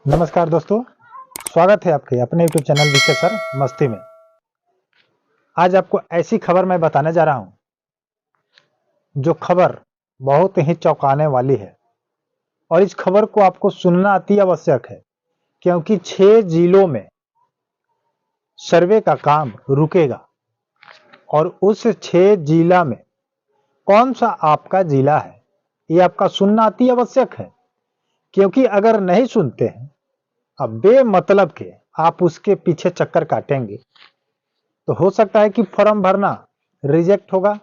नमस्कार दोस्तों, स्वागत है आपके अपने यूट्यूब चैनल विके सर मस्ती में। आज आपको ऐसी खबर मैं बताने जा रहा हूं, जो खबर बहुत ही चौंकाने वाली है और इस खबर को आपको सुनना अति आवश्यक है, क्योंकि 6 जिलों में सर्वे का काम रुकेगा और उस 6 जिला में कौन सा आपका जिला है, ये आपका सुनना अति आवश्यक है। क्योंकि अगर नहीं सुनते हैं, अब बेमतलब के आप उसके पीछे चक्कर काटेंगे तो हो सकता है कि फॉर्म भरना रिजेक्ट होगा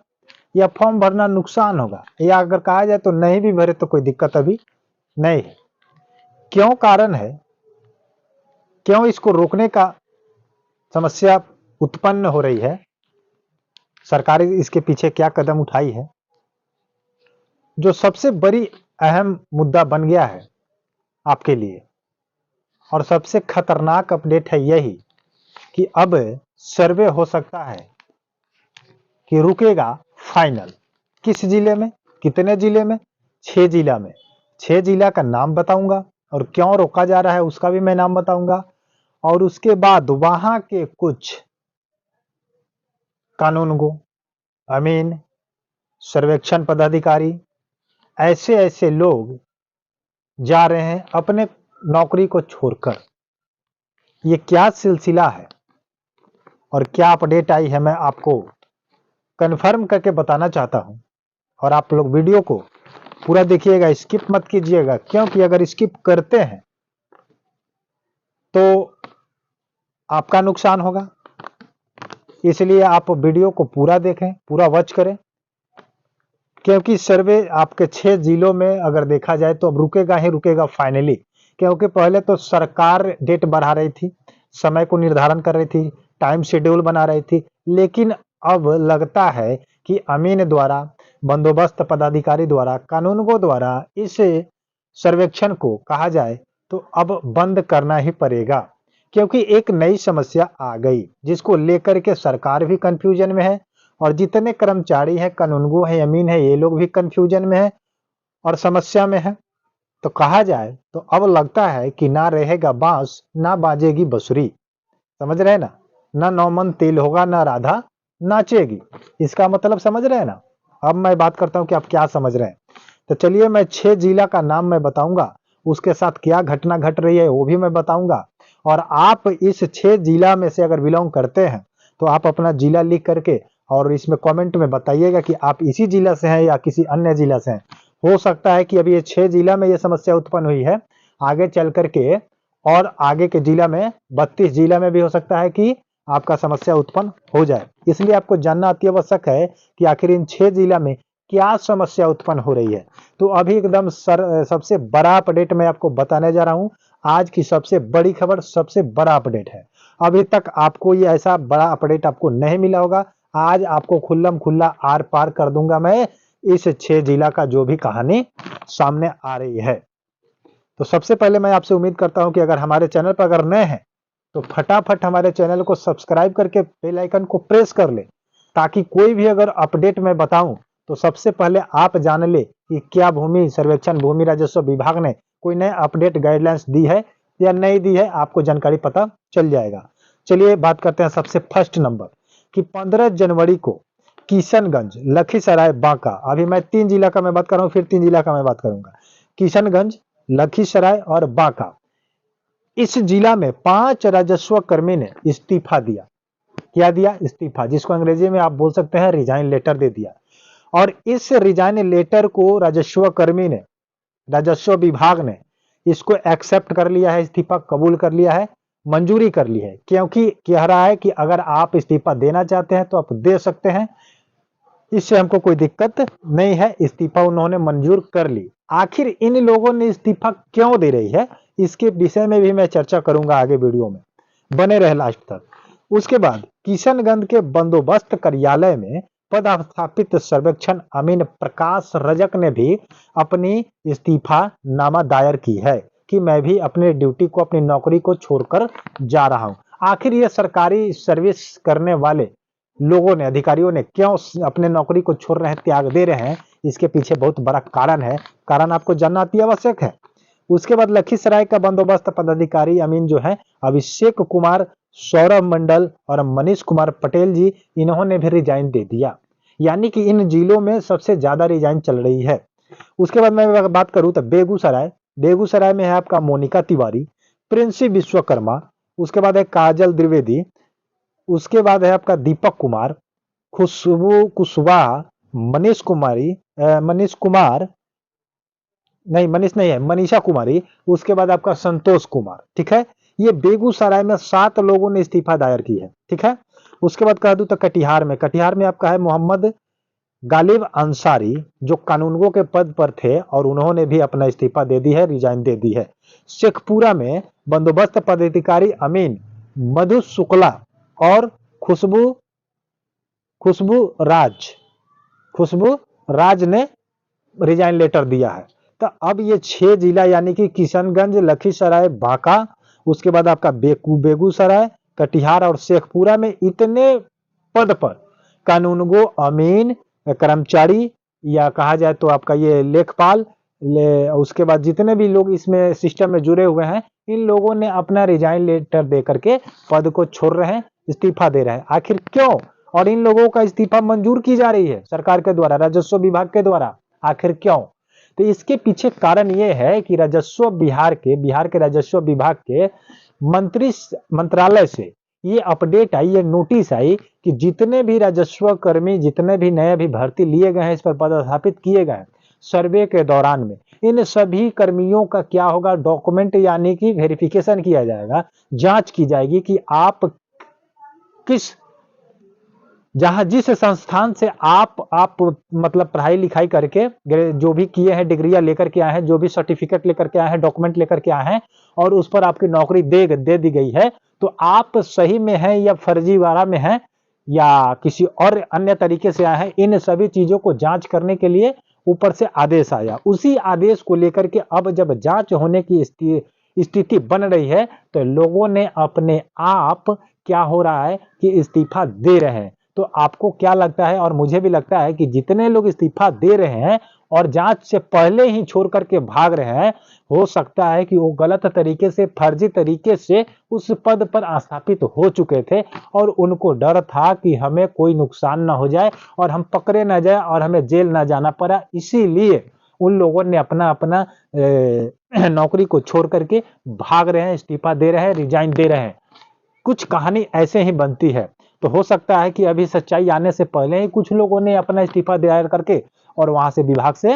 या फॉर्म भरना नुकसान होगा, या अगर कहा जाए तो नहीं भी भरे तो कोई दिक्कत अभी नहीं है। क्यों कारण है, क्यों इसको रोकने का समस्या उत्पन्न हो रही है, सरकार इसके पीछे क्या कदम उठाई है। जो सबसे बड़ी अहम मुद्दा बन गया है आपके लिए और सबसे खतरनाक अपडेट है यही कि अब सर्वे हो सकता है कि रुकेगा फाइनल। किस जिले में, कितने जिले में? 6 जिला में। 6 जिला का नाम बताऊंगा और क्यों रोका जा रहा है उसका भी मैं नाम बताऊंगा। और उसके बाद वहां के कुछ कानूनगो, अमीन, सर्वेक्षण पदाधिकारी, ऐसे लोग जा रहे हैं अपने नौकरी को छोड़कर। ये क्या सिलसिला है और क्या अपडेट आई है, मैं आपको कंफर्म करके बताना चाहता हूं। और आप लोग वीडियो को पूरा देखिएगा, स्किप मत कीजिएगा, क्योंकि अगर स्किप करते हैं तो आपका नुकसान होगा। इसलिए आप वीडियो को पूरा देखें, पूरा वॉच करें, क्योंकि सर्वे आपके 6 जिलों में अगर देखा जाए तो अब रुकेगा ही रुकेगा फाइनली। क्योंकि पहले तो सरकार डेट बढ़ा रही थी, समय को निर्धारण कर रही थी, टाइम शेड्यूल बना रही थी, लेकिन अब लगता है कि अमीन द्वारा, बंदोबस्त पदाधिकारी द्वारा, कानूनगो द्वारा इस सर्वेक्षण को कहा जाए तो अब बंद करना ही पड़ेगा। क्योंकि एक नई समस्या आ गई जिसको लेकर के सरकार भी कंफ्यूजन में है और जितने कर्मचारी हैं, कानूनगो है, अमीन है, ये लोग भी कंफ्यूजन में है और समस्या में है। तो कहा जाए तो अब लगता है कि ना रहेगा बांस ना बाजेगी बंसुरी। समझ रहे हैं ना? ना नौमन तेल होगा ना राधा नाचेगी। इसका मतलब समझ रहे हैं ना? अब मैं बात करता हूं कि आप क्या समझ रहे हैं। तो चलिए, मैं 6 जिला का नाम मैं बताऊंगा, उसके साथ क्या घटना घट रही है वो भी मैं बताऊंगा। और आप इस 6 जिला में से अगर बिलोंग करते हैं तो आप अपना जिला लिख करके और इसमें कमेंट में बताइएगा कि आप इसी जिला से हैं या किसी अन्य जिला से हैं। हो सकता है कि अभी ये 6 जिला में ये समस्या उत्पन्न हुई है, आगे चल करके और आगे के जिला में 32 जिला में भी हो सकता है कि आपका समस्या उत्पन्न हो जाए। इसलिए आपको जानना अति आवश्यक है कि आखिर इन 6 जिला में क्या समस्या उत्पन्न हो रही है। तो अभी एकदम सबसे बड़ा अपडेट मैं आपको बताने जा रहा हूं। आज की सबसे बड़ी खबर, सबसे बड़ा अपडेट है। अभी तक आपको ये ऐसा बड़ा अपडेट आपको नहीं मिला होगा। आज आपको खुल्लम खुल्ला आर पार कर दूंगा मैं इस 6 जिला का जो भी कहानी सामने आ रही है। तो सबसे पहले मैं आपसे उम्मीद करता हूं कि अगर हमारे चैनल पर अगर नए हैं तो फटाफट हमारे चैनल को सब्सक्राइब करके बेल आइकन को प्रेस कर ले, ताकि कोई भी अगर अपडेट मैं बताऊं तो सबसे पहले आप जान ले कि क्या भूमि सर्वेक्षण, भूमि राजस्व विभाग ने कोई नए अपडेट गाइडलाइंस दी है या नहीं दी है, आपको जानकारी पता चल जाएगा। चलिए बात करते हैं सबसे फर्स्ट नंबर कि 15 जनवरी को किशनगंज, लखीसराय, बांका, अभी मैं 3 जिला का मैं बात कर रहा हूं, फिर 3 जिला का मैं बात करूंगा। किशनगंज, लखीसराय और बांका, इस जिला में 5 राजस्व कर्मी ने इस्तीफा दिया। क्या दिया? इस्तीफा, जिसको अंग्रेजी में आप बोल सकते हैं रिजाइन लेटर दे दिया। और इस रिजाइन लेटर को राजस्व कर्मी ने, राजस्व विभाग ने इसको एक्सेप्ट कर लिया है, इस्तीफा कबूल कर लिया है, मंजूरी कर ली है। क्योंकि कह रहा है कि अगर आप इस्तीफा देना चाहते हैं तो आप दे सकते हैं, इससे हमको कोई दिक्कत नहीं है। इस्तीफा उन्होंने मंजूर कर ली। आखिर इन लोगों ने इस्तीफा क्यों दे रही है, इसके विषय में भी मैं चर्चा करूंगा आगे वीडियो में, बने रहे लास्ट तक। उसके बाद किशनगंज के बंदोबस्त कार्यालय में पदस्थापित सर्वेक्षण अमीन प्रकाश रजक ने भी अपनी इस्तीफा नामा दायर की है कि मैं भी अपनी ड्यूटी को, अपनी नौकरी को छोड़कर जा रहा हूं। आखिर ये सरकारी सर्विस करने वाले लोगों ने, अधिकारियों ने क्यों अपने नौकरी को छोड़ रहे हैं, त्याग दे रहे हैं, इसके पीछे बहुत बड़ा कारण है। कारण आपको जानना अति आवश्यक है। उसके बाद लखीसराय का बंदोबस्त पदाधिकारी अमीन जो है अभिषेक कुमार, सौरभ मंडल और मनीष कुमार पटेल जी, इन्होंने भी रिजाइन दे दिया। यानी कि इन जिलों में सबसे ज्यादा रिजाइन चल रही है। उसके बाद मैं बात करूं तो बेगूसराय में है आपका मोनिका तिवारी, प्रिंसी विश्वकर्मा, उसके बाद है काजल द्विवेदी, उसके बाद है आपका दीपक कुमार, खुशबू कुशवाहा, मनीष कुमार नहीं, मनीष नहीं है, मनीषा कुमारी, उसके बाद आपका संतोष कुमार। ठीक है, ये बेगूसराय में 7 लोगों ने इस्तीफा दायर की है। ठीक है, उसके बाद कह दूं तो कटिहार में आपका है मोहम्मद गालिब अंसारी, जो कानूनगो के पद पर थे और उन्होंने भी अपना इस्तीफा दे दी है, रिजाइन दे दी है। शेखपुरा में बंदोबस्त पदाधिकारी अमीन मधु शुक्ला और खुशबू राज ने रिजाइन लेटर दिया है। तो अब ये 6 जिला यानी कि किशनगंज, लखीसराय, बांका, उसके बाद आपका बेगूसराय, कटिहार और शेखपुरा में इतने पद पर कानूनगो, अमीन, कर्मचारी या कहा जाए तो आपका ये लेखपाल, उसके बाद जितने भी लोग इसमें सिस्टम में जुड़े हुए हैं, इन लोगों ने अपना रिजाइन लेटर दे करके पद को छोड़ रहे हैं, इस्तीफा दे रहे हैं। आखिर क्यों? और इन लोगों का इस्तीफा मंजूर की जा रही है सरकार के द्वारा, राजस्व विभाग के द्वारा। आखिर क्यों? तो इसके पीछे कारण यह है कि बिहार के राजस्व विभाग के मंत्रालय से ये अपडेट आई, ये नोटिस आई कि जितने भी राजस्व कर्मी, जितने भी नए भी भर्ती लिए गए हैं, इस पर पदस्थापित किए गए हैं, सर्वे के दौरान में इन सभी कर्मियों का क्या होगा, डॉक्यूमेंट यानी कि वेरिफिकेशन किया जाएगा, जांच की जाएगी कि आप जिस संस्थान से आप मतलब पढ़ाई लिखाई करके जो भी किए हैं, डिग्रियां लेकर के आए हैं, जो भी सर्टिफिकेट लेकर के आए हैं, डॉक्यूमेंट लेकर के आए हैं और उस पर आपकी नौकरी दे दी गई है, तो आप सही में हैं या फर्जीवाड़ा में हैं या किसी और अन्य तरीके से आए हैं। इन सभी चीजों को जांच करने के लिए ऊपर से आदेश आया। उसी आदेश को लेकर के अब जब जांच होने की स्थिति बन रही है, तो लोगों ने अपने आप क्या हो रहा है कि इस्तीफा दे रहे हैं। तो आपको क्या लगता है? और मुझे भी लगता है कि जितने लोग इस्तीफा दे रहे हैं और जांच से पहले ही छोड़ करके भाग रहे हैं, हो सकता है कि वो गलत तरीके से, फर्जी तरीके से उस पद पर स्थापित हो चुके थे और उनको डर था कि हमें कोई नुकसान ना हो जाए और हम पकड़े ना जाए और हमें जेल ना जाना पड़ा। इसीलिए उन लोगों ने अपना नौकरी को छोड़ करके भाग रहे हैं, इस्तीफा दे रहे हैं, रिजाइन दे रहे हैं। कुछ कहानी ऐसे ही बनती है। तो हो सकता है कि अभी सच्चाई आने से पहले ही कुछ लोगों ने अपना इस्तीफा दायर करके और वहां से विभाग से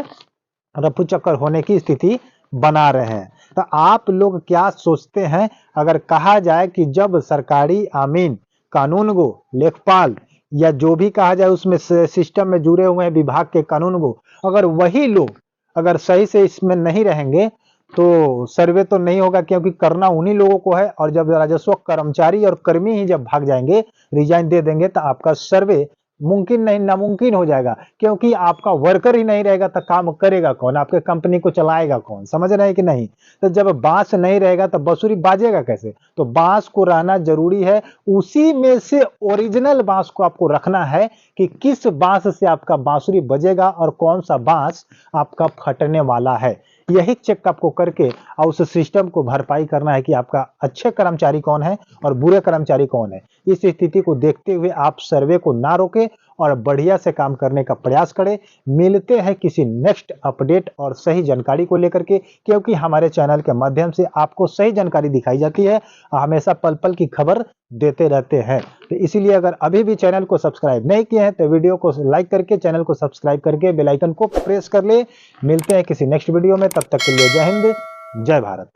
रफू चक्कर होने की स्थिति बना रहे हैं। तो आप लोग क्या सोचते हैं? अगर कहा जाए कि जब सरकारी अमीन, कानूनगो, लेखपाल या जो भी कहा जाए उसमें सिस्टम में जुड़े हुए हैं विभाग के कानूनगो, अगर वही लोग अगर सही से इसमें नहीं रहेंगे तो सर्वे तो नहीं होगा, क्योंकि करना उन्हीं लोगों को है। और जब राजस्व कर्मचारी और कर्मी ही जब भाग जाएंगे, रिजाइन दे देंगे, तो आपका सर्वे मुमकिन नहीं, नामुमकिन हो जाएगा। क्योंकि आपका वर्कर ही नहीं रहेगा तो काम करेगा कौन? आपके कंपनी को चलाएगा कौन? समझ रहे हैं कि नहीं? तो जब बांस नहीं रहेगा तो बांसुरी बाजेगा कैसे? तो बांस को रहना जरूरी है। उसी में से ओरिजिनल बांस को आपको रखना है कि किस बांस से आपका बांसुरी बजेगा और कौन सा बांस आपका फटने वाला है। यही चेक आपको करके और उस सिस्टम को भरपाई करना है कि आपका अच्छे कर्मचारी कौन है और बुरे कर्मचारी कौन है। इस स्थिति को देखते हुए आप सर्वे को ना रोकें और बढ़िया से काम करने का प्रयास करें। मिलते हैं किसी नेक्स्ट अपडेट और सही जानकारी को लेकर के, क्योंकि हमारे चैनल के माध्यम से आपको सही जानकारी दिखाई जाती है, हमेशा पल पल की खबर देते रहते हैं। तो इसीलिए अगर अभी भी चैनल को सब्सक्राइब नहीं किए हैं तो वीडियो को लाइक करके, चैनल को सब्सक्राइब करके बेल आइकन को प्रेस कर ले। मिलते हैं किसी नेक्स्ट वीडियो में, तब तक के लिए जय हिंद, जय भारत।